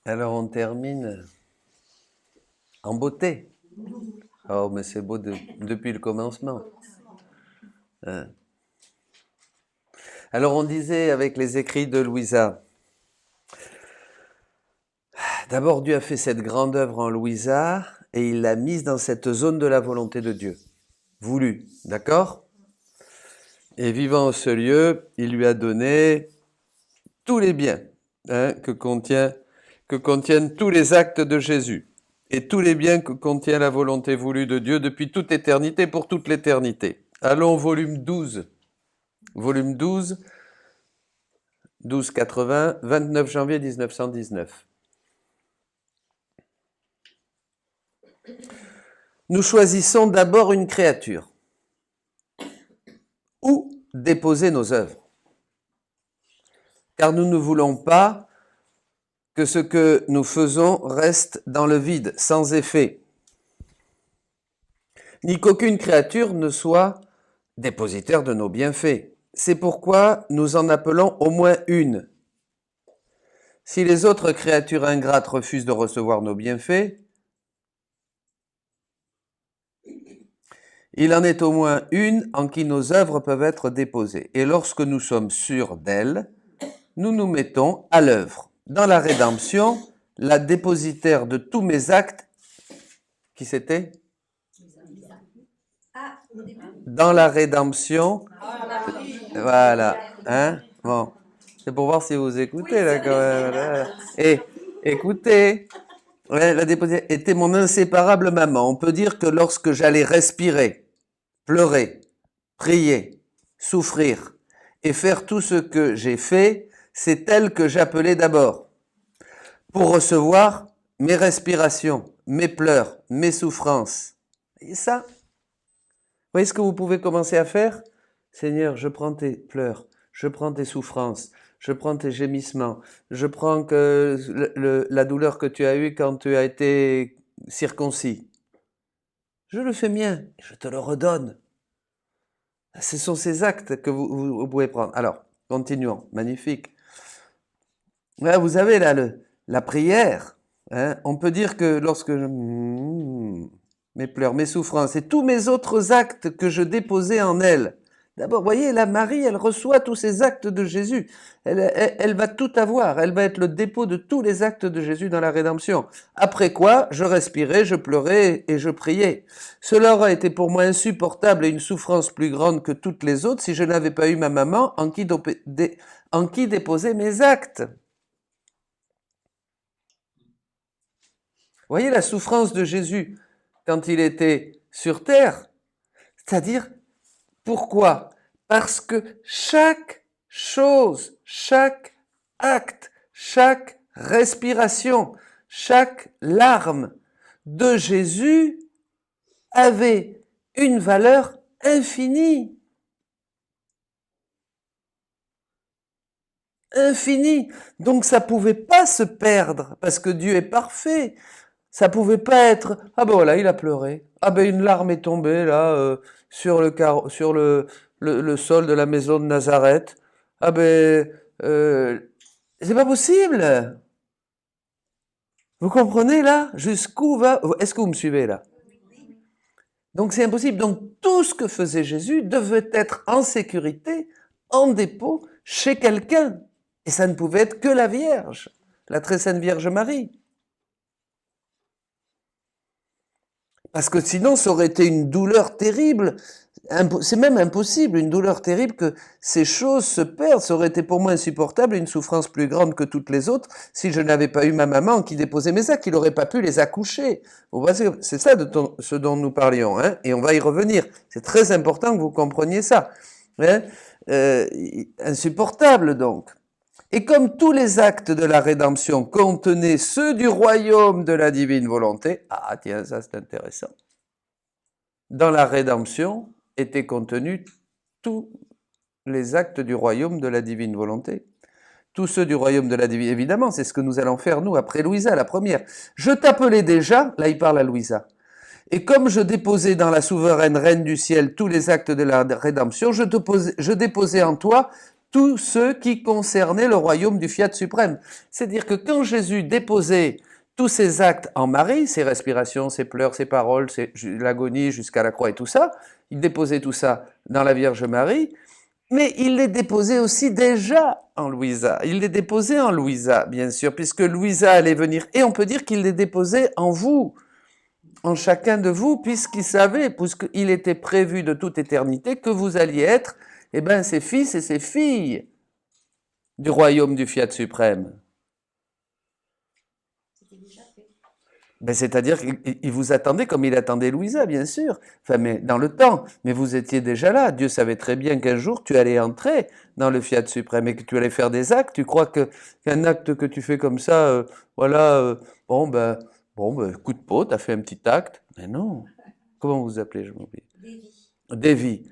Alors on termine en beauté. Oh, mais c'est beau depuis le commencement. Hein. Alors on disait avec les écrits de Louisa, d'abord Dieu a fait cette grande œuvre en Louisa et il l'a mise dans cette zone de la volonté de Dieu. Voulu, d'accord? Et vivant en ce lieu, il lui a donné tous les biens que contiennent tous les actes de Jésus et tous les biens que contient la volonté voulue de Dieu depuis toute éternité pour toute l'éternité. Allons, volume 12. Volume 12, 1280, 29 janvier 1919. Nous choisissons d'abord une créature. Où déposer nos œuvres? Car nous ne voulons pas que ce que nous faisons reste dans le vide, sans effet, ni qu'aucune créature ne soit dépositaire de nos bienfaits. C'est pourquoi nous en appelons au moins une. Si les autres créatures ingrates refusent de recevoir nos bienfaits, il en est au moins une en qui nos œuvres peuvent être déposées. Et lorsque nous sommes sûrs d'elle, nous nous mettons à l'œuvre. Dans la rédemption, la dépositaire de tous mes actes, qui c'était? Dans la rédemption, voilà, hein? Bon, c'est pour voir si vous écoutez là quand même. Et écoutez, la dépositaire était mon inséparable maman. On peut dire que lorsque j'allais respirer, pleurer, prier, souffrir et faire tout ce que j'ai fait, c'est elle que j'appelais d'abord pour recevoir mes respirations, mes pleurs, mes souffrances. Et ça, vous voyez ce que vous pouvez commencer à faire? Seigneur, je prends tes pleurs, je prends tes souffrances, je prends tes gémissements, je prends la douleur que tu as eue quand tu as été circoncis. Je le fais mien, je te le redonne. Ce sont ces actes que vous pouvez prendre. Alors, continuons. Magnifique. Là, vous avez là la prière. Hein, on peut dire que lorsque mes pleurs, mes souffrances et tous mes autres actes que je déposais en elle. D'abord, voyez, la Marie, elle reçoit tous ces actes de Jésus. Elle va tout avoir. Elle va être le dépôt de tous les actes de Jésus dans la rédemption. Après quoi, je respirais, je pleurais et je priais. Cela aurait été pour moi insupportable et une souffrance plus grande que toutes les autres si je n'avais pas eu ma maman en qui déposer mes actes. Voyez la souffrance de Jésus quand il était sur terre. C'est-à-dire, pourquoi? Parce que chaque chose, chaque acte, chaque respiration, chaque larme de Jésus avait une valeur infinie. Infinie. Donc ça pouvait pas se perdre parce que Dieu est parfait. Ça pouvait pas être ah ben voilà il a pleuré, ah ben une larme est tombée là sur le sol de la maison de Nazareth, ah ben c'est pas possible. Vous comprenez là jusqu'où va? Est-ce que vous me suivez là? Donc c'est impossible. Donc tout ce que faisait Jésus devait être en sécurité, en dépôt chez quelqu'un, et ça ne pouvait être que la Vierge, la très sainte Vierge Marie. Parce que sinon, ça aurait été une douleur terrible. C'est même impossible, une douleur terrible que ces choses se perdent. Ça aurait été pour moi insupportable, une souffrance plus grande que toutes les autres, si je n'avais pas eu ma maman qui déposait mes actes, qui n'aurait pas pu les accoucher. C'est ça ce dont nous parlions, hein, et on va y revenir. C'est très important que vous compreniez ça. Hein, insupportable donc. Et comme tous les actes de la rédemption contenaient ceux du royaume de la divine volonté, ah tiens, ça c'est intéressant. Dans la rédemption étaient contenus tous les actes du royaume de la divine volonté. Tous ceux du royaume de la divine, évidemment, c'est ce que nous allons faire nous après Louisa, la première. Je t'appelais déjà, là il parle à Louisa, et comme je déposais dans la souveraine reine du ciel tous les actes de la rédemption, je déposais en toi tous ceux qui concernaient le royaume du fiat suprême. C'est-à-dire que quand Jésus déposait tous ses actes en Marie, ses respirations, ses pleurs, ses paroles, l'agonie jusqu'à la croix et tout ça, il déposait tout ça dans la Vierge Marie, mais il les déposait aussi déjà en Louisa. Il les déposait en Louisa, bien sûr, puisque Louisa allait venir. Et on peut dire qu'il les déposait en vous, en chacun de vous, puisqu'il savait, puisqu'il était prévu de toute éternité que vous alliez être, eh bien, ses fils et ses filles du royaume du fiat suprême. Ben, c'est-à-dire qu'il vous attendait comme il attendait Louisa, bien sûr, enfin, mais dans le temps. Mais vous étiez déjà là. Dieu savait très bien qu'un jour tu allais entrer dans le fiat suprême et que tu allais faire des actes. Tu crois qu'un acte que tu fais comme ça, voilà, coup de peau, tu as fait un petit acte. Mais non. Comment vous appelez, je m'oublie? Davy.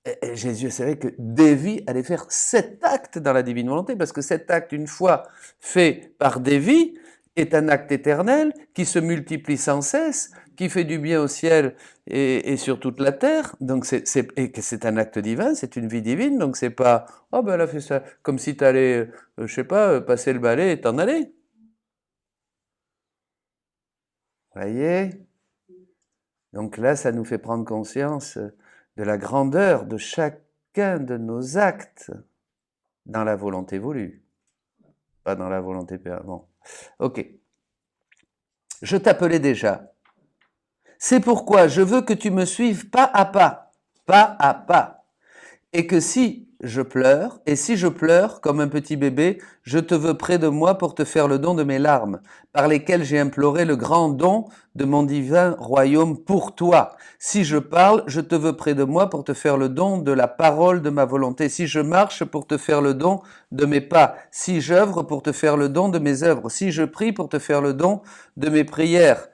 Et Jésus savait que Davy allait faire 7 actes dans la divine volonté, parce que cet acte, une fois fait par Davy, est un acte éternel qui se multiplie sans cesse, qui fait du bien au ciel et sur toute la terre. Donc c'est un acte divin, c'est une vie divine. Donc c'est pas oh ben elle a fait ça comme si tu allais, je sais pas, passer le balai et t'en aller. Voyez. Donc là, ça nous fait prendre conscience de la grandeur de chacun de nos actes dans la volonté voulue, pas dans la volonté bon. Ok. Je t'appelais déjà. C'est pourquoi je veux que tu me suives pas à pas, et que si je pleure comme un petit bébé, je te veux près de moi pour te faire le don de mes larmes, par lesquelles j'ai imploré le grand don de mon divin royaume pour toi. Si je parle, je te veux près de moi pour te faire le don de la parole de ma volonté. Si je marche, pour te faire le don de mes pas. Si j'œuvre, pour te faire le don de mes œuvres. Si je prie, pour te faire le don de mes prières.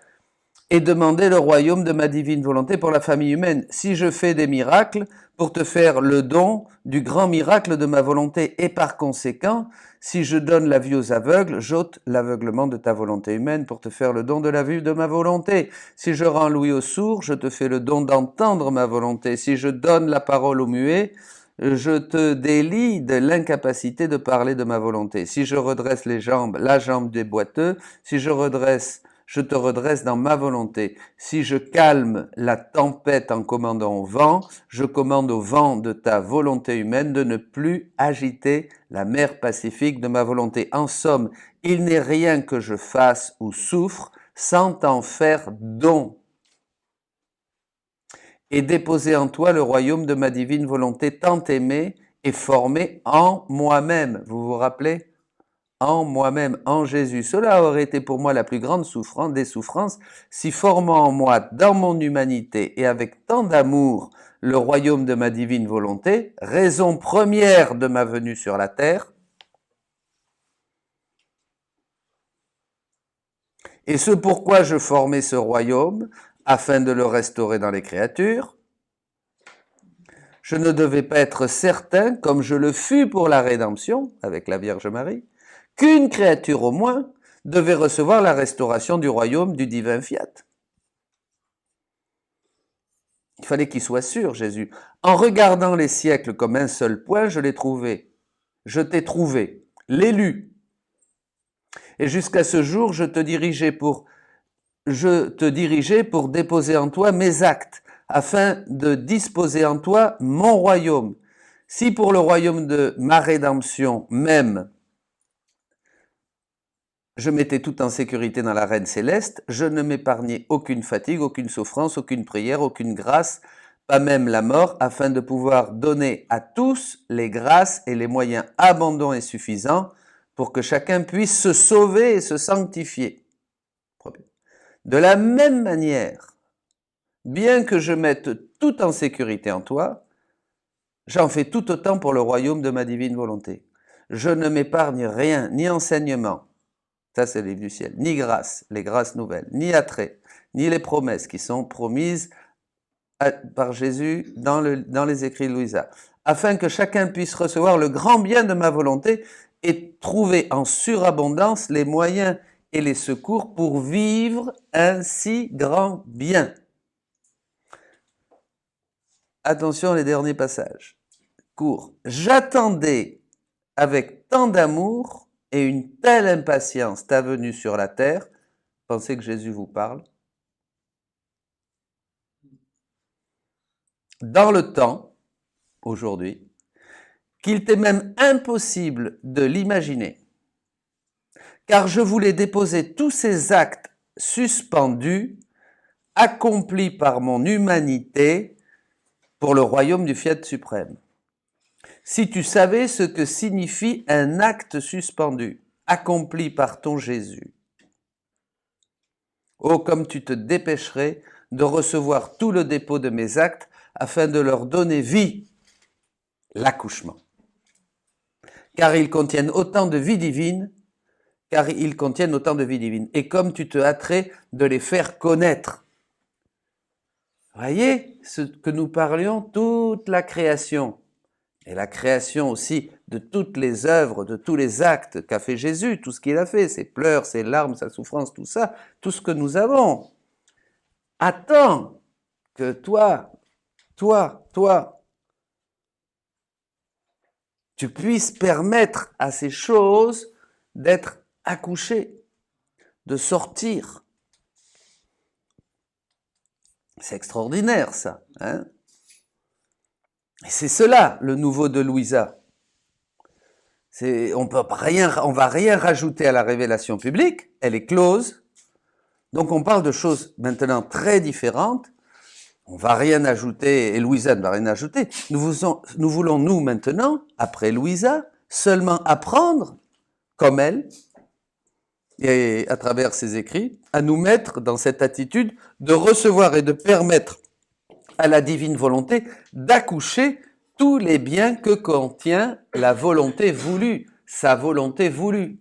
Et demander le royaume de ma divine volonté pour la famille humaine. Si je fais des miracles, pour te faire le don du grand miracle de ma volonté, et par conséquent, si je donne la vue aux aveugles, j'ôte l'aveuglement de ta volonté humaine pour te faire le don de la vue de ma volonté. Si je rends l'ouïe aux sourds, je te fais le don d'entendre ma volonté. Si je donne la parole aux muets, je te délie de l'incapacité de parler de ma volonté. Si je redresse les jambes, la jambe des boiteux, si je te redresse dans ma volonté. Si je calme la tempête en commandant au vent, je commande au vent de ta volonté humaine de ne plus agiter la mer Pacifique de ma volonté. En somme, il n'est rien que je fasse ou souffre sans t'en faire don. Et déposer en toi le royaume de ma divine volonté tant aimée et formée en moi-même. Vous vous rappelez ? En moi-même, en Jésus. Cela aurait été pour moi la plus grande souffrance des souffrances, si formant en moi, dans mon humanité et avec tant d'amour, le royaume de ma divine volonté, raison première de ma venue sur la terre, et ce pourquoi je formais ce royaume, afin de le restaurer dans les créatures, je ne devais pas être certain, comme je le fus pour la rédemption, avec la Vierge Marie, qu'une créature au moins devait recevoir la restauration du royaume du divin fiat. Il fallait qu'il soit sûr, Jésus. En regardant les siècles comme un seul point, je l'ai trouvé. Je t'ai trouvé, l'élu. Et jusqu'à ce jour, je te dirigeais pour déposer en toi mes actes, afin de disposer en toi mon royaume. Si pour le royaume de ma rédemption même, je mettais tout en sécurité dans la reine céleste, je ne m'épargnais aucune fatigue, aucune souffrance, aucune prière, aucune grâce, pas même la mort, afin de pouvoir donner à tous les grâces et les moyens abondants et suffisants pour que chacun puisse se sauver et se sanctifier. De la même manière, bien que je mette tout en sécurité en toi, j'en fais tout autant pour le royaume de ma divine volonté. Je ne m'épargne rien, ni enseignement, ça c'est le livre du ciel, ni grâce, les grâces nouvelles, ni attrait, ni les promesses qui sont promises par Jésus dans les écrits de Louisa, afin que chacun puisse recevoir le grand bien de ma volonté et trouver en surabondance les moyens et les secours pour vivre un si grand bien. Attention, les derniers passages. Court. J'attendais avec tant d'amour et une telle impatience ta venue sur la terre, pensez que Jésus vous parle, dans le temps, aujourd'hui, qu'il t'est même impossible de l'imaginer. Car je voulais déposer tous ces actes suspendus, accomplis par mon humanité, pour le royaume du Fiat suprême. Si tu savais ce que signifie un acte suspendu, accompli par ton Jésus, oh, comme tu te dépêcherais de recevoir tout le dépôt de mes actes afin de leur donner vie, l'accouchement. Car ils contiennent autant de vie divine, et comme tu te hâterais de les faire connaître. Voyez ce que nous parlions, toute la création, et la création aussi de toutes les œuvres, de tous les actes qu'a fait Jésus, tout ce qu'il a fait, ses pleurs, ses larmes, sa souffrance, tout ça, tout ce que nous avons. Attends que toi, tu puisses permettre à ces choses d'être accouchées, de sortir. C'est extraordinaire, ça. Hein? Et c'est cela, le nouveau de Louisa. On va rien rajouter à la révélation publique, elle est close. Donc on parle de choses maintenant très différentes. On va rien ajouter, et Louisa ne va rien ajouter. Nous voulons, nous, maintenant, après Louisa, seulement apprendre, comme elle, et à travers ses écrits, à nous mettre dans cette attitude de recevoir et de permettre à la divine volonté d'accoucher tous les biens que contient la volonté voulue, sa volonté voulue.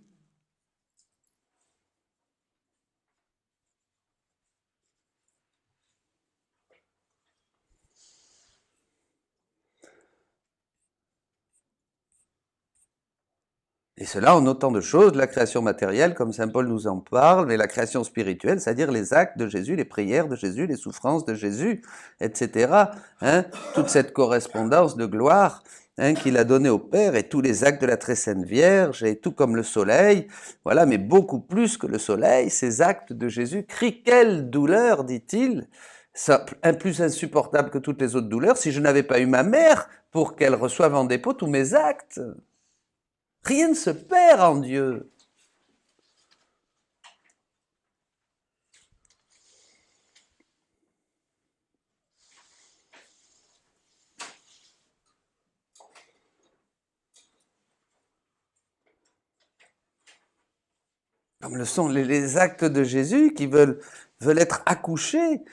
Et cela en autant de choses, la création matérielle, comme saint Paul nous en parle, mais la création spirituelle, c'est-à-dire les actes de Jésus, les prières de Jésus, les souffrances de Jésus, etc. Hein, toute cette correspondance de gloire qu'il a donnée au Père, et tous les actes de la très sainte Vierge, et tout comme le soleil, voilà, mais beaucoup plus que le soleil, ces actes de Jésus. Quelle douleur, dit-il, ça, plus insupportable que toutes les autres douleurs, si je n'avais pas eu ma mère pour qu'elle reçoive en dépôt tous mes actes. Rien ne se perd en Dieu. Comme le sont les actes de Jésus qui veulent être accouchés,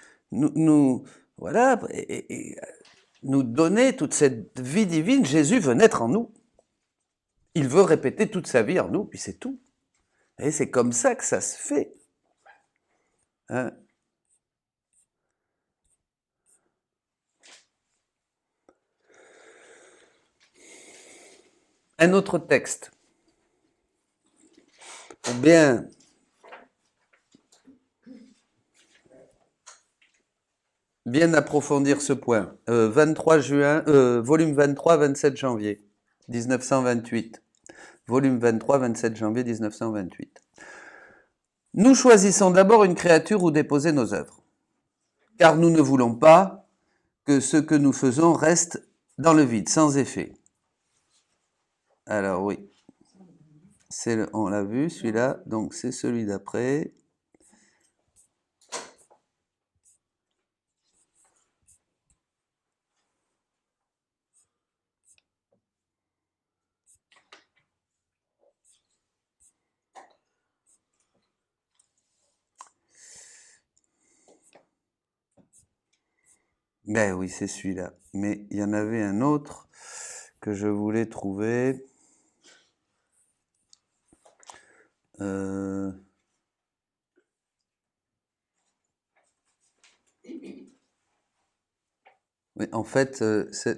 voilà, et nous donner toute cette vie divine. Jésus veut naître en nous. Il veut répéter toute sa vie en nous, puis c'est tout. Et c'est comme ça que ça se fait. Hein? Un autre texte. Pour bien approfondir ce point. 23 juin, volume 23, 27 janvier 1928. Volume 23, 27 janvier 1928. Nous choisissons d'abord une créature où déposer nos œuvres, car nous ne voulons pas que ce que nous faisons reste dans le vide, sans effet. Alors oui, on l'a vu celui-là, donc c'est celui d'après. Ben oui, c'est celui-là. Mais il y en avait un autre que je voulais trouver. Mais en fait,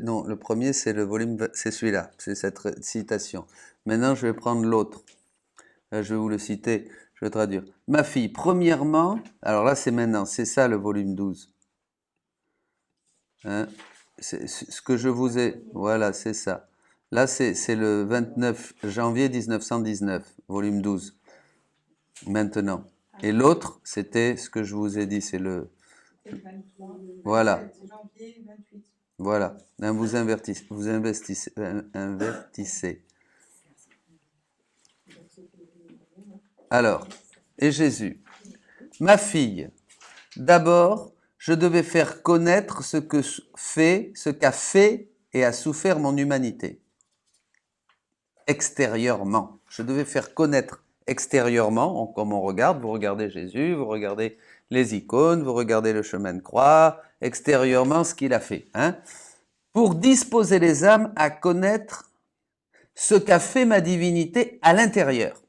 non, le premier, c'est le volume, c'est celui-là, c'est cette citation. Maintenant, je vais prendre l'autre. Là, je vais vous le citer, je vais traduire. Ma fille, premièrement, alors là, c'est maintenant, c'est ça le volume 12. Hein, c'est ce que je vous ai, voilà, c'est ça. Là, c'est le 29 janvier 1919, volume 12. Maintenant. Et l'autre, c'était ce que je vous ai dit, c'est le... Voilà. Voilà. Vous invertissez. Alors, et Jésus. Ma fille, d'abord, je devais faire connaître ce qu'a fait et a souffert mon humanité. Extérieurement. Je devais faire connaître extérieurement, comme on regarde, vous regardez Jésus, vous regardez les icônes, vous regardez le chemin de croix, extérieurement ce qu'il a fait. Pour disposer les âmes à connaître ce qu'a fait ma divinité à l'intérieur.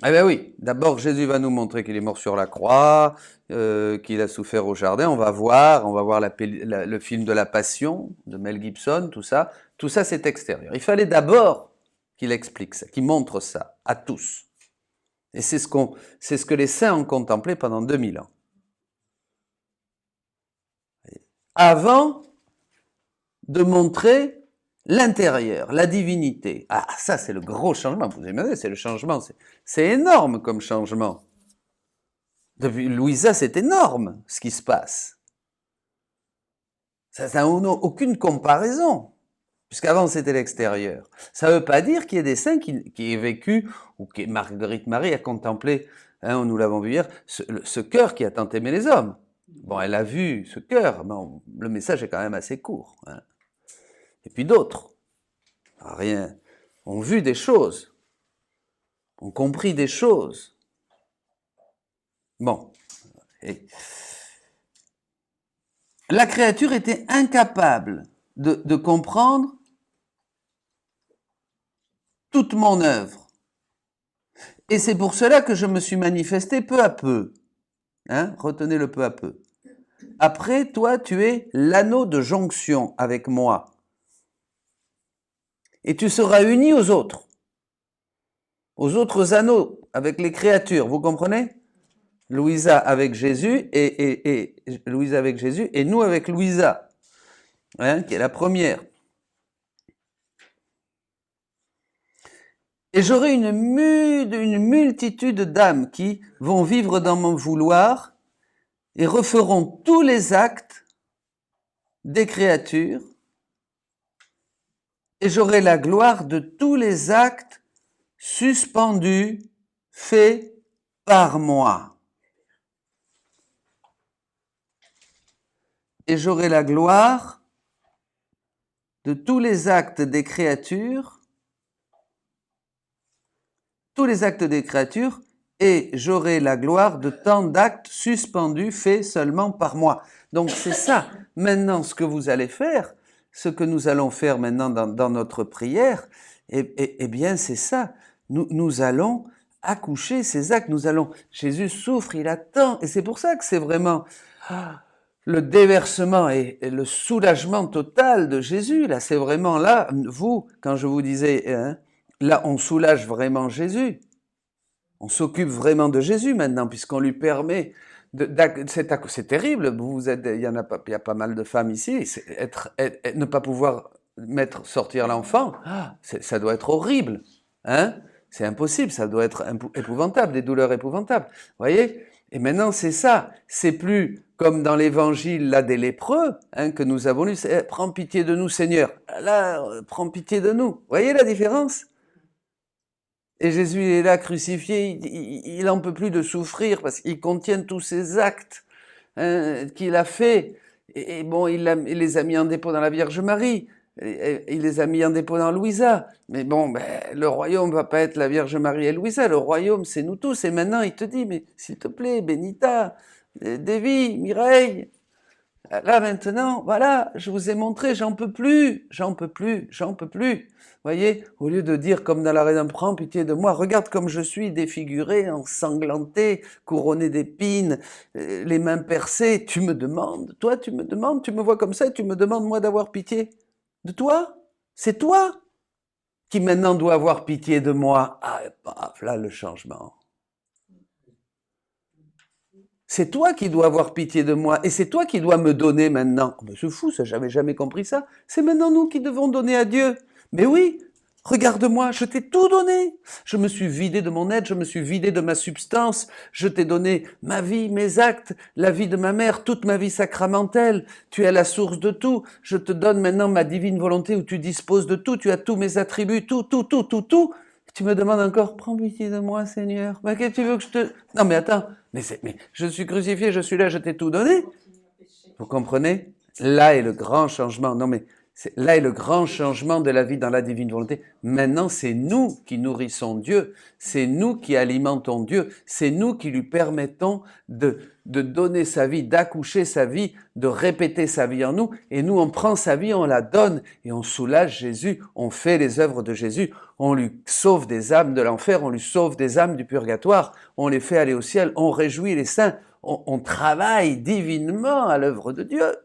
Eh bien oui, d'abord Jésus va nous montrer qu'il est mort sur la croix, qu'il a souffert au jardin. On va voir le film de la Passion de Mel Gibson, tout ça. Tout ça, c'est extérieur. Il fallait d'abord qu'il explique ça, qu'il montre ça à tous. Et c'est ce que les saints ont contemplé pendant 2000 ans. Avant de montrer l'intérieur, la divinité. Ah, ça, c'est le gros changement. Vous imaginez, c'est le changement. C'est énorme comme changement. Depuis Louisa, c'est énorme ce qui se passe. Ça n'a aucune comparaison, puisqu'avant c'était l'extérieur. Ça ne veut pas dire qu'il y ait des saints qui aient vécu, ou que Marguerite Marie a contemplé, nous l'avons vu hier, ce cœur qui a tant aimé les hommes. Bon, elle a vu ce cœur, mais le message est quand même assez court. Et puis d'autres, rien, ont vu des choses, ont compris des choses. Bon, la créature était incapable de comprendre toute mon œuvre. Et c'est pour cela que je me suis manifesté peu à peu. Retenez le peu à peu. Après, toi, tu es l'anneau de jonction avec moi. Et tu seras uni aux autres anneaux, avec les créatures, vous comprenez? Louisa avec Jésus et Louisa avec Jésus et nous avec Louisa, qui est la première. Et j'aurai une multitude d'âmes qui vont vivre dans mon vouloir et referont tous les actes des créatures, et j'aurai la gloire de tous les actes suspendus, faits par moi. Et j'aurai la gloire de tous les actes des créatures, et j'aurai la gloire de tant d'actes suspendus, faits seulement par moi. Donc c'est ça, maintenant, ce que vous allez faire, ce que nous allons faire maintenant dans notre prière, eh bien c'est ça, nous allons accoucher ces actes, Jésus souffre, il attend, et c'est pour ça que c'est vraiment le déversement et le soulagement total de Jésus, là, c'est vraiment là, vous, quand je vous disais, là, on soulage vraiment Jésus. On s'occupe vraiment de Jésus maintenant, puisqu'on lui permet c'est terrible. Il y a pas mal de femmes ici. Ne pas pouvoir sortir l'enfant, ça doit être horrible. C'est impossible, ça doit être épouvantable, des douleurs épouvantables. Vous voyez? Et maintenant, c'est ça. C'est plus comme dans l'évangile là des lépreux que nous avons lu. Prends pitié de nous, Seigneur. Là, prends pitié de nous. Vous voyez la différence? Et Jésus est là crucifié, il n'en peut plus de souffrir parce qu'il contient tous ces actes qu'il a fait. Et bon, il les a mis en dépôt dans la Vierge Marie, il les a mis en dépôt dans Louisa. Mais bon, le royaume va pas être la Vierge Marie et Louisa, le royaume c'est nous tous. Et maintenant il te dit, mais s'il te plaît, Benita, Davy, Mireille, là maintenant, voilà, je vous ai montré, j'en peux plus. Voyez, au lieu de dire comme dans la Rédemption, prends pitié de moi, regarde comme je suis défiguré, ensanglanté, couronné d'épines, les mains percées, tu me demandes, tu me vois comme ça et tu me demandes moi d'avoir pitié de toi? C'est toi qui maintenant dois avoir pitié de moi. Ah, paf, là le changement. C'est toi qui dois avoir pitié de moi et c'est toi qui dois me donner maintenant. Oh, mais c'est fou, ça, j'avais jamais compris ça. C'est maintenant nous qui devons donner à Dieu. Mais oui, regarde-moi, je t'ai tout donné. Je me suis vidé de mon être, je me suis vidé de ma substance. Je t'ai donné ma vie, mes actes, la vie de ma mère, toute ma vie sacramentelle. Tu es la source de tout. Je te donne maintenant ma divine volonté où tu disposes de tout. Tu as tous mes attributs, tout, tout, tout, tout, tout. Tu me demandes encore, prends pitié de moi, Seigneur. Mais qu'est-ce que tu veux que je te... Non, mais attends, mais je suis crucifié, je suis là, je t'ai tout donné. Vous comprenez? Là est le grand changement. Non, mais là est le grand changement de la vie dans la divine volonté. Maintenant, c'est nous qui nourrissons Dieu. C'est nous qui alimentons Dieu. C'est nous qui lui permettons de donner sa vie, d'accoucher sa vie, de répéter sa vie en nous. Et nous, on prend sa vie, on la donne et on soulage Jésus. On fait les œuvres de Jésus. On lui sauve des âmes de l'enfer. On lui sauve des âmes du purgatoire. On les fait aller au ciel. On réjouit les saints. On travaille divinement à l'œuvre de Dieu.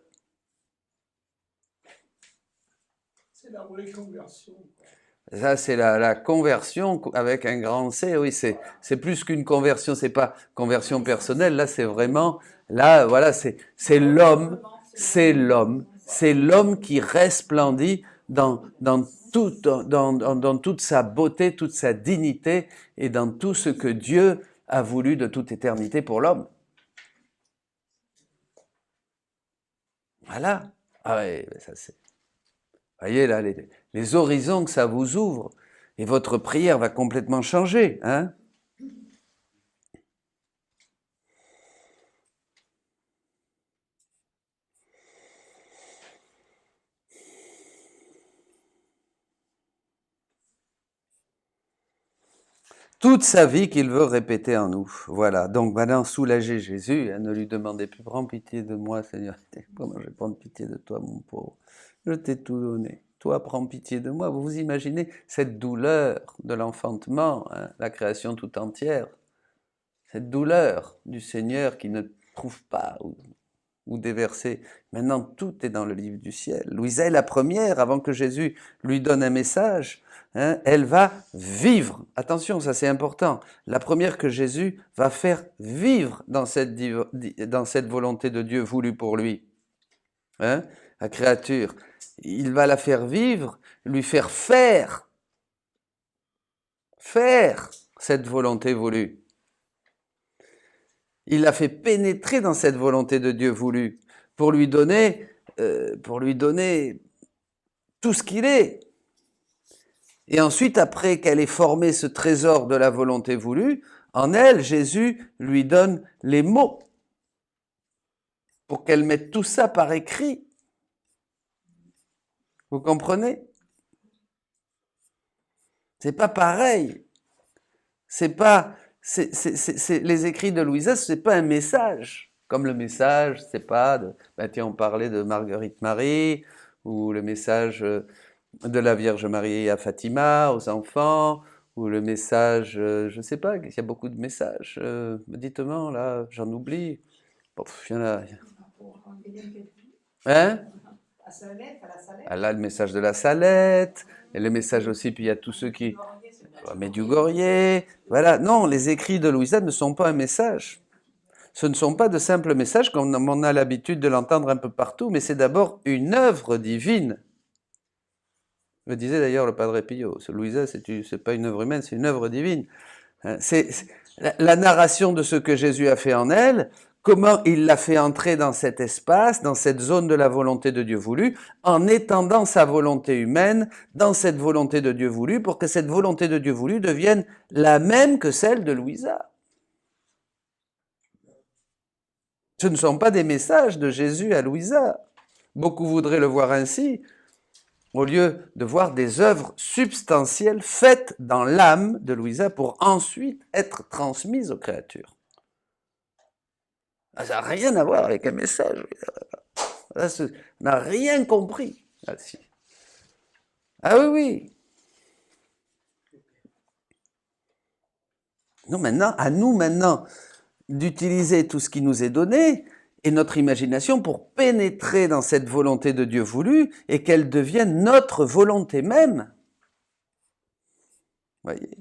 C'est la vraie conversion. Ça, c'est la conversion avec un grand C. Oui, c'est plus qu'une conversion. C'est pas conversion personnelle. Là, c'est vraiment, là, voilà, c'est l'homme, c'est l'homme, c'est l'homme qui resplendit dans toute sa beauté, toute sa dignité et dans tout ce que Dieu a voulu de toute éternité pour l'homme. Voilà. Ah oui, ça c'est... Voyez là, les horizons que ça vous ouvre, et votre prière va complètement changer, hein? Toute sa vie qu'il veut répéter en nous. Voilà. Donc maintenant, soulagez Jésus, hein, ne lui demandez plus, prends pitié de moi, Seigneur. Comment je vais prendre pitié de toi, mon pauvre? Je t'ai tout donné. Toi, prends pitié de moi. Vous vous imaginez cette douleur de l'enfantement, hein, la création tout entière, cette douleur du Seigneur qui ne trouve pas ou déverser. Maintenant, tout est dans le livre du ciel. Louisa est la première, avant que Jésus lui donne un message, hein, elle va vivre. Attention, ça c'est important. La première que Jésus va faire vivre dans cette volonté de Dieu voulue pour lui. Hein, la créature. Il va la faire vivre, lui faire faire cette volonté voulue. Il l'a fait pénétrer dans cette volonté de Dieu voulue pour lui donner tout ce qu'il est. Et ensuite, après qu'elle ait formé ce trésor de la volonté voulue, en elle, Jésus lui donne les mots pour qu'elle mette tout ça par écrit. Vous comprenez? C'est pas pareil. Les écrits de Louisa, c'est pas un message. Comme le message, c'est pas tiens, on parlait de Marguerite Marie, ou le message de la Vierge Marie à Fatima, aux enfants, ou le message, je sais pas, il y a beaucoup de messages. Dites-moi, là, j'en oublie. Bon, il y en a. Hein? Ah, là, le message de la Salette, et le message aussi, puis il y a tous ceux qui... Medjugorje, voilà. Non, les écrits de Louisa ne sont pas un message. Ce ne sont pas de simples messages comme on a l'habitude de l'entendre un peu partout, mais c'est d'abord une œuvre divine. Me disait d'ailleurs le Padre Pio, Louisa, c'est pas une œuvre humaine, c'est une œuvre divine. C'est la narration de ce que Jésus a fait en elle, comment il l'a fait entrer dans cet espace, dans cette zone de la volonté de Dieu voulu, en étendant sa volonté humaine dans cette volonté de Dieu voulu, pour que cette volonté de Dieu voulu devienne la même que celle de Louisa. Ce ne sont pas des messages de Jésus à Louisa. Beaucoup voudraient le voir ainsi, au lieu de voir des œuvres substantielles faites dans l'âme de Louisa pour ensuite être transmises aux créatures. Ça n'a rien à voir avec un message. On n'a rien compris. Ah oui, oui. Non, maintenant, à nous maintenant d'utiliser tout ce qui nous est donné et notre imagination pour pénétrer dans cette volonté de Dieu voulu et qu'elle devienne notre volonté même. Voyez.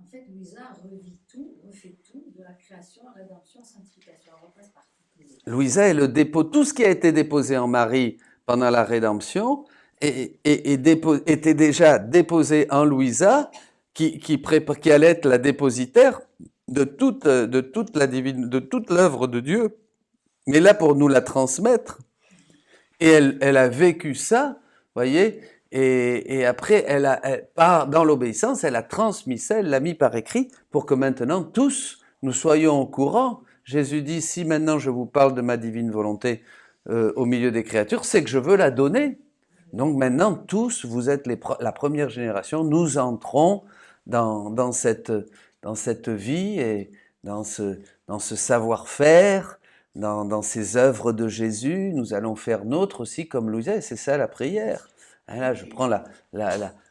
En fait, Louisa revit tout, refait tout, de la création, rédemption, sanctification. Elle repasse par toutes les étapes. Louisa est le dépôt, tout ce qui a été déposé en Marie pendant la rédemption était déjà déposé en Louisa, qui allait être la dépositaire de toute l'œuvre de Dieu, mais là pour nous la transmettre. Et elle a vécu ça, voyez, et après, dans l'obéissance, elle a transmis ça, elle l'a mis par écrit pour que maintenant tous nous soyons au courant. Jésus dit, si maintenant je vous parle de ma divine volonté au milieu des créatures, c'est que je veux la donner. Donc maintenant, tous, vous êtes la première génération, nous entrons dans cette vie et dans ce savoir-faire, dans ces œuvres de Jésus. Nous allons faire nôtre aussi comme Louisa, et c'est ça la prière. Hein, là, je prends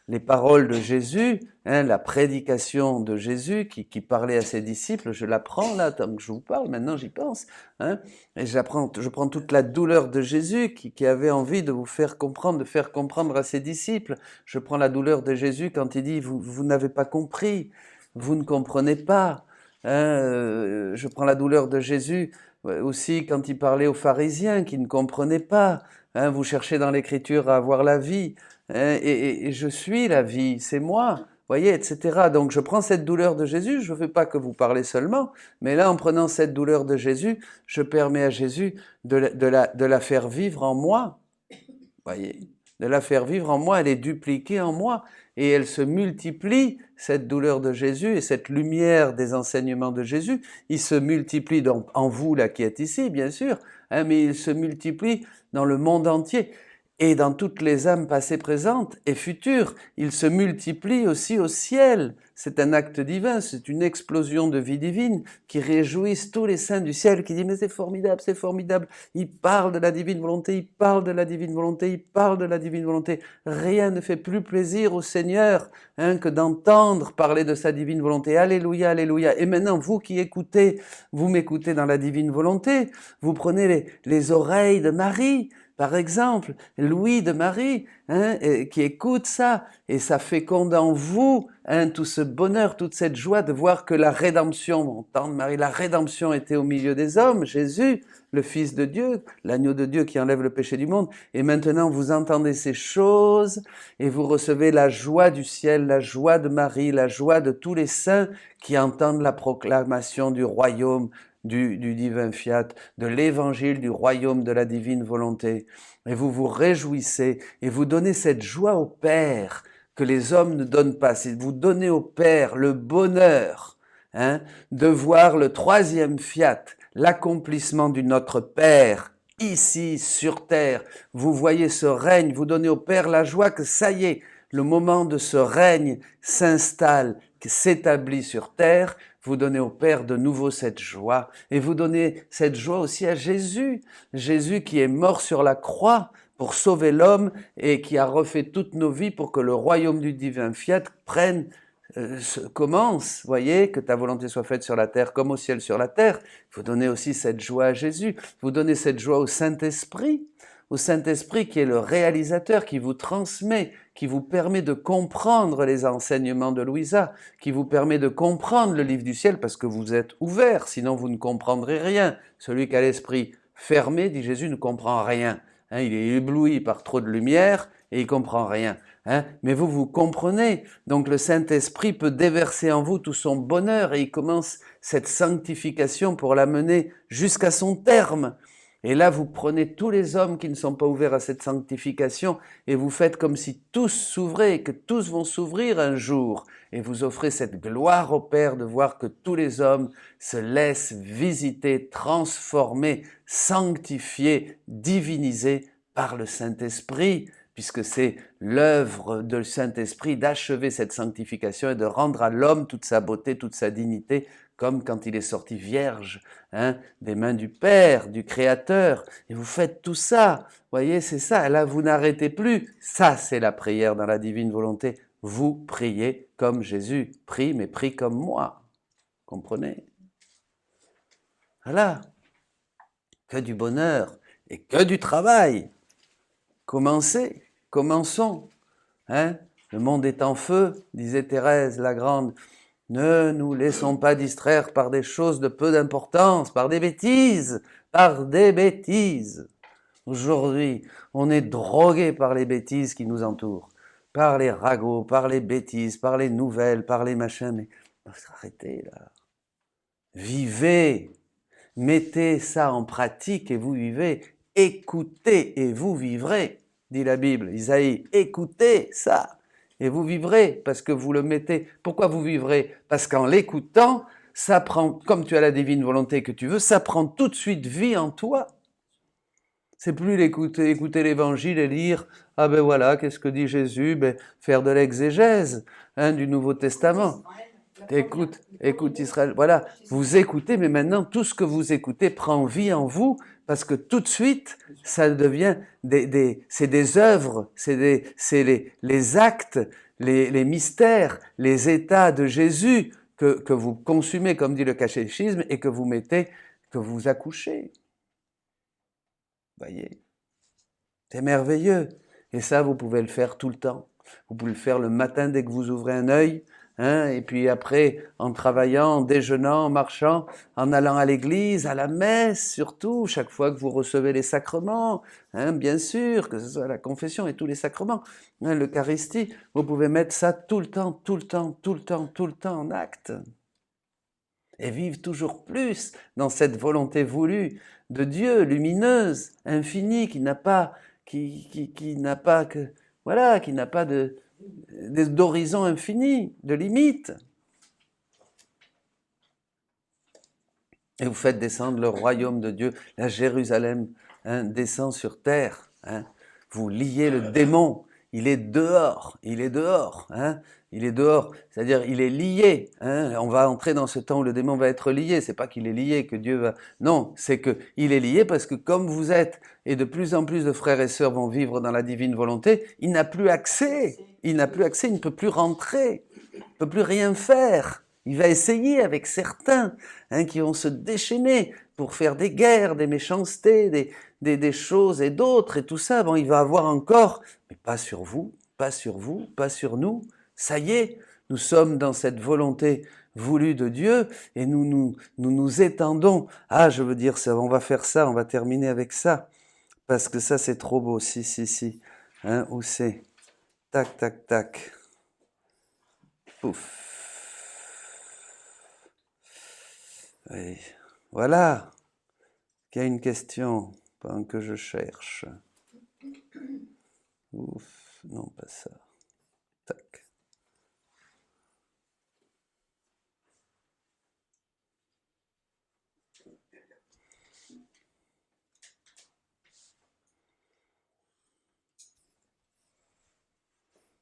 les paroles de Jésus, hein, la prédication de Jésus qui parlait à ses disciples, je la prends là, tant que je vous parle, maintenant j'y pense. Hein, et je prends toute la douleur de Jésus qui avait envie de vous faire comprendre, de faire comprendre à ses disciples. Je prends la douleur de Jésus quand il dit, vous n'avez pas compris, vous ne comprenez pas. Hein, je prends la douleur de Jésus aussi quand il parlait aux pharisiens qui ne comprenaient pas. Hein, vous cherchez dans l'écriture à avoir la vie, hein, et je suis la vie, c'est moi, voyez, etc. Donc je prends cette douleur de Jésus, je ne veux pas que vous parlez seulement, mais là en prenant cette douleur de Jésus, je permets à Jésus de la faire vivre en moi, voyez, de la faire vivre en moi, elle est dupliquée en moi, et elle se multiplie, cette douleur de Jésus et cette lumière des enseignements de Jésus, il se multiplie en vous là qui êtes ici, bien sûr, hein, mais il se multiplie dans le monde entier et dans toutes les âmes passées, présentes et futures. Il se multiplie aussi au ciel. C'est un acte divin, c'est une explosion de vie divine qui réjouisse tous les saints du ciel, qui disent mais c'est formidable, c'est formidable. Il parle de la divine volonté, il parle de la divine volonté, il parle de la divine volonté. Rien ne fait plus plaisir au Seigneur hein, que d'entendre parler de sa divine volonté. Alléluia, alléluia. Et maintenant, vous qui écoutez, vous m'écoutez dans la divine volonté, vous prenez les oreilles de Marie, par exemple, Louis de Marie, hein, qui écoute ça, et ça féconde en vous hein, tout ce bonheur, toute cette joie de voir que la rédemption, mon temps de Marie, la rédemption était au milieu des hommes, Jésus, le Fils de Dieu, l'agneau de Dieu qui enlève le péché du monde, et maintenant vous entendez ces choses, et vous recevez la joie du ciel, la joie de Marie, la joie de tous les saints qui entendent la proclamation du royaume, du divin fiat, de l'évangile du royaume de la divine volonté. Et vous vous réjouissez et vous donnez cette joie au Père que les hommes ne donnent pas. C'est vous donnez au Père le bonheur hein, de voir le troisième fiat, l'accomplissement du Notre Père, ici sur terre. Vous voyez ce règne, vous donnez au Père la joie que ça y est, le moment de ce règne s'installe, s'établit sur terre. Vous donnez au Père de nouveau cette joie, et vous donnez cette joie aussi à Jésus, Jésus qui est mort sur la croix pour sauver l'homme et qui a refait toutes nos vies pour que le royaume du divin fiat commence, voyez, que ta volonté soit faite sur la terre comme au ciel sur la terre. Vous donnez aussi cette joie à Jésus, vous donnez cette joie au Saint-Esprit qui est le réalisateur, qui vous transmet, qui vous permet de comprendre les enseignements de Louisa, qui vous permet de comprendre le livre du ciel parce que vous êtes ouvert, sinon vous ne comprendrez rien. Celui qui a l'esprit fermé, dit Jésus, ne comprend rien. Hein, il est ébloui par trop de lumière et il comprend rien. Hein, mais vous comprenez. Donc le Saint-Esprit peut déverser en vous tout son bonheur et il commence cette sanctification pour l'amener jusqu'à son terme. Et là, vous prenez tous les hommes qui ne sont pas ouverts à cette sanctification et vous faites comme si tous s'ouvraient, que tous vont s'ouvrir un jour. Et vous offrez cette gloire au Père de voir que tous les hommes se laissent visiter, transformer, sanctifier, diviniser par le Saint-Esprit, puisque c'est l'œuvre du Saint-Esprit d'achever cette sanctification et de rendre à l'homme toute sa beauté, toute sa dignité, comme quand il est sorti vierge hein, des mains du Père, du Créateur. Et vous faites tout ça, voyez, c'est ça. Là, vous n'arrêtez plus. Ça, c'est la prière dans la divine volonté. Vous priez comme Jésus prie, mais prie comme moi. Comprenez? Voilà. Que du bonheur et que du travail. Commençons. Hein? Le monde est en feu, disait Thérèse la Grande. Ne nous laissons pas distraire par des choses de peu d'importance, par des bêtises, par des bêtises. Aujourd'hui, on est drogué par les bêtises qui nous entourent, par les ragots, par les bêtises, par les nouvelles, par les machins, mais arrêtez là. Vivez, mettez ça en pratique et vous vivez. Écoutez et vous vivrez, dit la Bible, Isaïe. Écoutez ça et vous vivrez parce que vous le mettez. Pourquoi vous vivrez? Parce qu'en l'écoutant, ça prend, comme tu as la divine volonté que tu veux, ça prend tout de suite vie en toi. C'est plus écouter l'évangile et lire, ah ben voilà, qu'est-ce que dit Jésus? Ben, faire de l'exégèse du Nouveau Testament. Écoute Israël, voilà, vous écoutez, mais maintenant tout ce que vous écoutez prend vie en vous, parce que tout de suite, ça devient c'est des œuvres, c'est les actes, les mystères, les états de Jésus que vous consumez, comme dit le catéchisme, et que vous mettez, que vous accouchez. Voyez, c'est merveilleux. Et ça, vous pouvez le faire tout le temps. Vous pouvez le faire le matin dès que vous ouvrez un œil, et puis après, en travaillant, en déjeunant, en marchant, en allant à l'église, à la messe surtout, chaque fois que vous recevez les sacrements, bien sûr, que ce soit la confession et tous les sacrements, l'Eucharistie, vous pouvez mettre ça tout le temps, tout le temps, tout le temps, tout le temps en acte. Et vivre toujours plus dans cette volonté voulue de Dieu, lumineuse, infinie, qui n'a pas d'horizon infini, de limite. Et vous faites descendre le royaume de Dieu, la Jérusalem descend sur terre. Vous liez le démon, il est dehors, il est dehors. Il est dehors, c'est-à-dire il est lié. On va entrer dans ce temps où le démon va être lié. C'est pas qu'il est lié, que Dieu va... Non, c'est qu'il est lié parce que comme vous êtes, et de plus en plus de frères et sœurs vont vivre dans la divine volonté, il n'a plus accès. Il n'a plus accès, il ne peut plus rentrer. Il ne peut plus rien faire. Il va essayer avec certains qui vont se déchaîner pour faire des guerres, des méchancetés, des choses et d'autres et tout ça. Bon, il va avoir encore, mais pas sur vous, pas sur vous, pas sur nous. Ça y est, nous sommes dans cette volonté voulue de Dieu et nous étendons. Ah, je veux dire ça, on va faire ça, on va terminer avec ça. Parce que ça, c'est trop beau. Si. Où c'est? Tac, tac, tac. Pouf. Oui. Voilà. Il y a une question pendant que je cherche. Ouf, non, pas ça. Tac.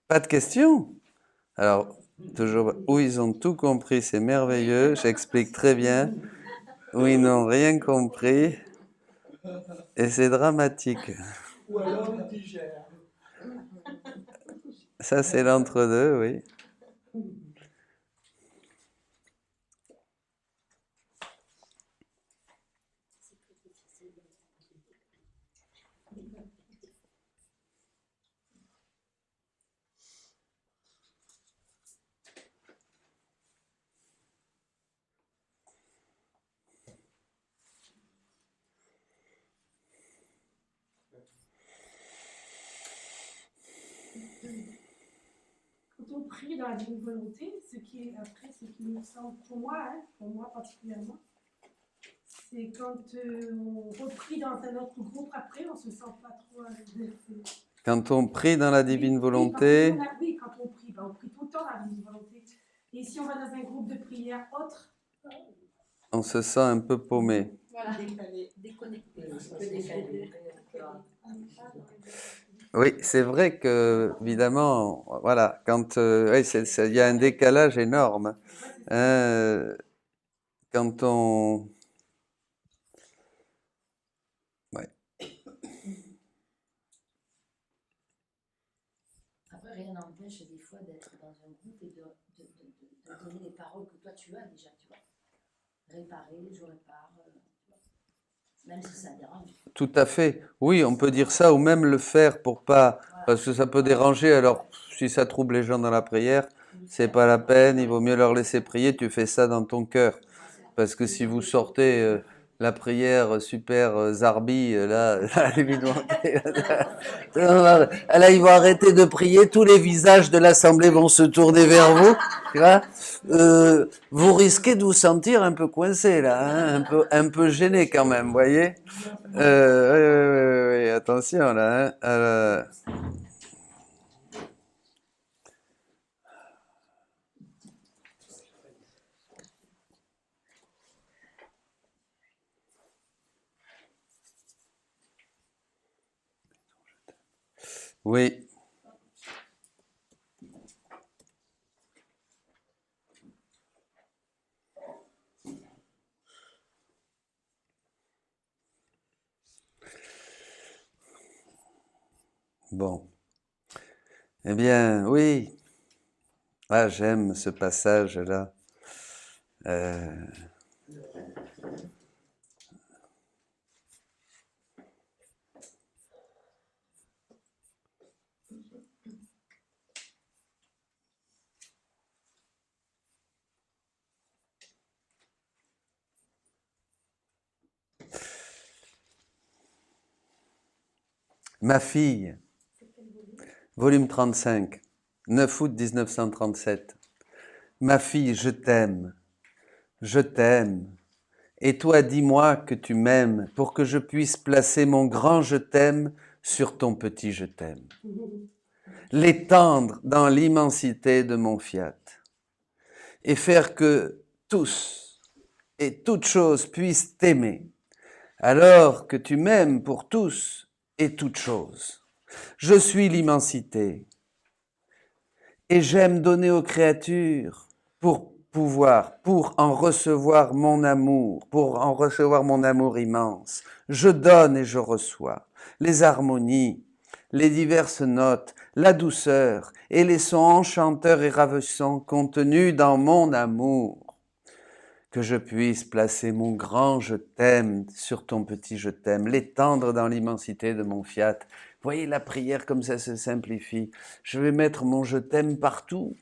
Pas de questions? Alors, toujours, où ils ont tout compris, c'est merveilleux, j'explique très bien. Où ils n'ont rien compris, et c'est dramatique. Ou alors ils digèrent. Ça, c'est l'entre-deux, oui. Quand on prie dans la divine volonté, ce qui me semble, pour moi particulièrement, c'est quand on reprie dans un autre groupe après, on se sent pas trop exercé. Quand on prie dans la divine volonté... Oui, quand on prie tout le temps dans la divine volonté. Et si on va dans un groupe de prière autre, on se sent un peu paumé. Voilà, déconnecté. Oui, c'est vrai que, évidemment, voilà, quand il y a un décalage énorme. Quand on... Ouais. Après, rien n'empêche des fois d'être dans un groupe et de donner les paroles que toi tu as déjà, tu vois. Réparer, je répare, même si ça dérange. Tout à fait. Oui, on peut dire ça ou même le faire pour pas... Parce que ça peut déranger, alors si ça trouble les gens dans la prière, c'est pas la peine, il vaut mieux leur laisser prier, tu fais ça dans ton cœur. Parce que si vous sortez la prière super zarbi, là, évidemment, là, ils vont arrêter de prier, tous les visages de l'assemblée vont se tourner vers vous, tu vois. Vous risquez de vous sentir un peu coincé, là, hein, un peu gêné quand même, vous voyez. Oui, attention, là, hein, oui. Bon. Eh bien, oui. Ah, j'aime ce passage-là. Ma fille, volume 35, 9 août 1937. Ma fille, je t'aime, et toi dis-moi que tu m'aimes pour que je puisse placer mon grand je t'aime sur ton petit je t'aime. L'étendre dans l'immensité de mon fiat et faire que tous et toutes choses puissent t'aimer, alors que tu m'aimes pour tous et toutes choses. Je suis l'immensité et j'aime donner aux créatures pour en recevoir mon amour, pour en recevoir mon amour immense. Je donne et je reçois les harmonies, les diverses notes, la douceur et les sons enchanteurs et ravissants contenus dans mon amour. Que je puisse placer mon grand je t'aime sur ton petit je t'aime, l'étendre dans l'immensité de mon fiat. Voyez la prière comme ça se simplifie. Je vais mettre mon je t'aime partout.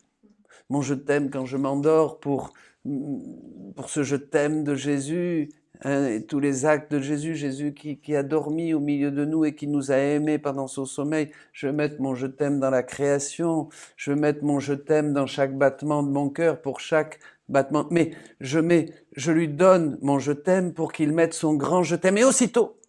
Mon je t'aime quand je m'endors pour ce je t'aime de Jésus, hein, et tous les actes de Jésus, Jésus qui a dormi au milieu de nous et qui nous a aimés pendant son sommeil. Je vais mettre mon je t'aime dans la création, je vais mettre mon je t'aime dans chaque battement de mon cœur, pour chaque battement. Mais je lui donne mon je t'aime pour qu'il mette son grand je t'aime. Et aussitôt,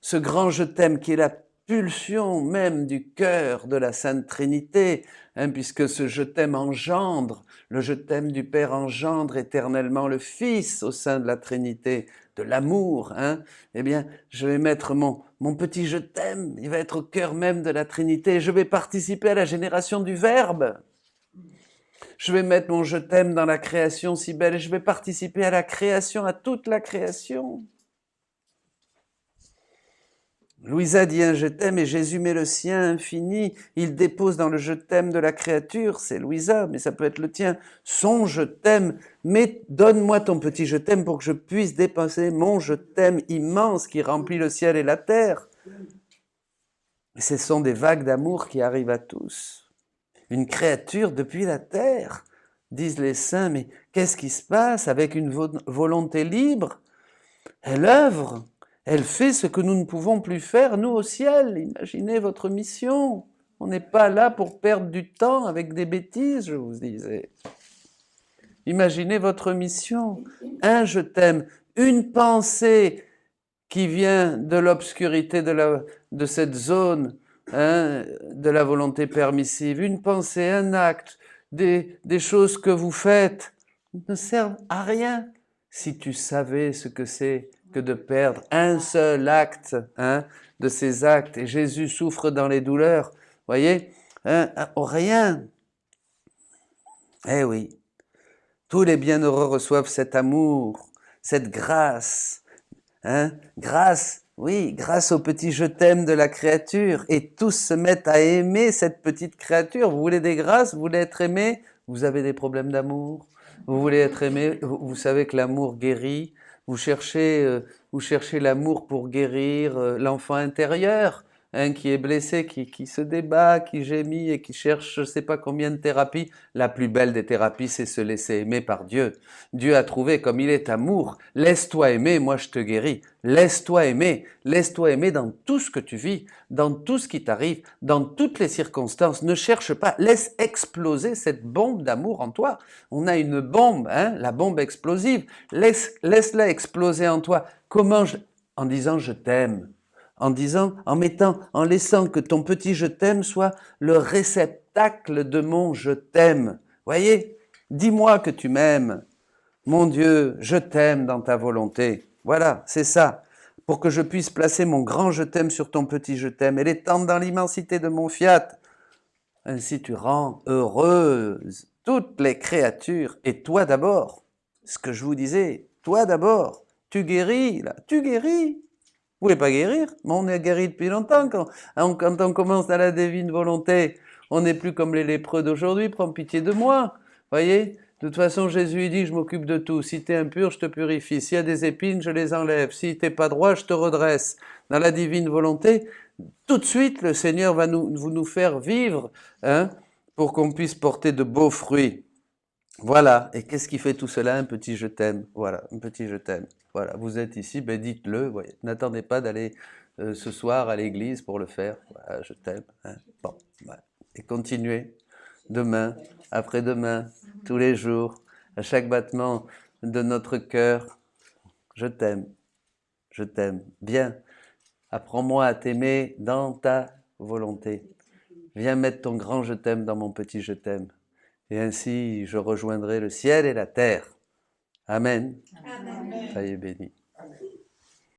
ce grand je t'aime qui est la pulsion même du cœur de la Sainte Trinité, hein, puisque ce je t'aime engendre, le je t'aime du Père engendre éternellement le Fils au sein de la Trinité, de l'amour, hein, eh bien, je vais mettre mon petit je t'aime, il va être au cœur même de la Trinité, je vais participer à la génération du Verbe. Je vais mettre mon je t'aime dans la création si belle et je vais participer à la création, à toute la création. Louisa dit un je t'aime et Jésus met le sien infini. Il dépose dans le je t'aime de la créature, c'est Louisa, mais ça peut être le tien, son je t'aime. Mais donne-moi ton petit je t'aime pour que je puisse dépasser mon je t'aime immense qui remplit le ciel et la terre. Et ce sont des vagues d'amour qui arrivent à tous. Une créature depuis la terre, disent les saints, mais qu'est-ce qui se passe avec une volonté libre? Elle œuvre. Elle fait ce que nous ne pouvons plus faire, nous, au ciel. Imaginez votre mission. On n'est pas là pour perdre du temps avec des bêtises, je vous disais. Imaginez votre mission. Un je t'aime, une pensée qui vient de l'obscurité de cette zone, hein, de la volonté permissive. Une pensée, un acte, des choses que vous faites ne servent à rien si tu savais ce que c'est que de perdre un seul acte, hein, de ces actes. Et Jésus souffre dans les douleurs, voyez, hein, rien. Eh oui, tous les bienheureux reçoivent cet amour, cette grâce, hein, grâce, oui, grâce au petit je t'aime de la créature, et tous se mettent à aimer cette petite créature. Vous voulez des grâces, vous voulez être aimé, vous avez des problèmes d'amour, vous voulez être aimé, vous savez que l'amour guérit. Vous cherchez l'amour pour guérir l'enfant intérieur, hein, qui est blessé, qui se débat, qui gémit et qui cherche je ne sais pas combien de thérapies, la plus belle des thérapies, c'est se laisser aimer par Dieu. Dieu a trouvé comme il est amour. Laisse-toi aimer, moi je te guéris. Laisse-toi aimer dans tout ce que tu vis, dans tout ce qui t'arrive, dans toutes les circonstances. Ne cherche pas, laisse exploser cette bombe d'amour en toi. On a une bombe, hein, la bombe explosive. Laisse-la exploser en toi. Comment en disant je t'aime, en laissant que ton petit je t'aime soit le réceptacle de mon je t'aime. Voyez, dis-moi que tu m'aimes. Mon Dieu, je t'aime dans ta volonté. Voilà, c'est ça. Pour que je puisse placer mon grand je t'aime sur ton petit je t'aime et l'étendre dans l'immensité de mon fiat. Ainsi tu rends heureuse toutes les créatures et toi d'abord. Ce que je vous disais, toi d'abord. Tu guéris, là, tu guéris. Vous voulez pas guérir? Mais on est guéri depuis longtemps. Quand on commence dans la divine volonté, on n'est plus comme les lépreux d'aujourd'hui. Prends pitié de moi. Voyez? De toute façon, Jésus dit, je m'occupe de tout. Si tu es impur, je te purifie. S'il y a des épines, je les enlève. Si tu n'es pas droit, je te redresse. Dans la divine volonté, tout de suite, le Seigneur va nous faire vivre, hein, pour qu'on puisse porter de beaux fruits. Voilà. Et qu'est-ce qui fait tout cela? Un petit je t'aime. Voilà, un petit je t'aime. Voilà, vous êtes ici, ben dites-le. N'attendez pas d'aller ce soir à l'église pour le faire. Voilà, je t'aime. Hein. Bon, voilà. Et continuez. Demain, après-demain, tous les jours, à chaque battement de notre cœur. Je t'aime. Je t'aime. Bien. Apprends-moi à t'aimer dans ta volonté. Viens mettre ton grand je t'aime dans mon petit je t'aime. Et ainsi, je rejoindrai le ciel et la terre. Amen. Amen. Soyez bénis.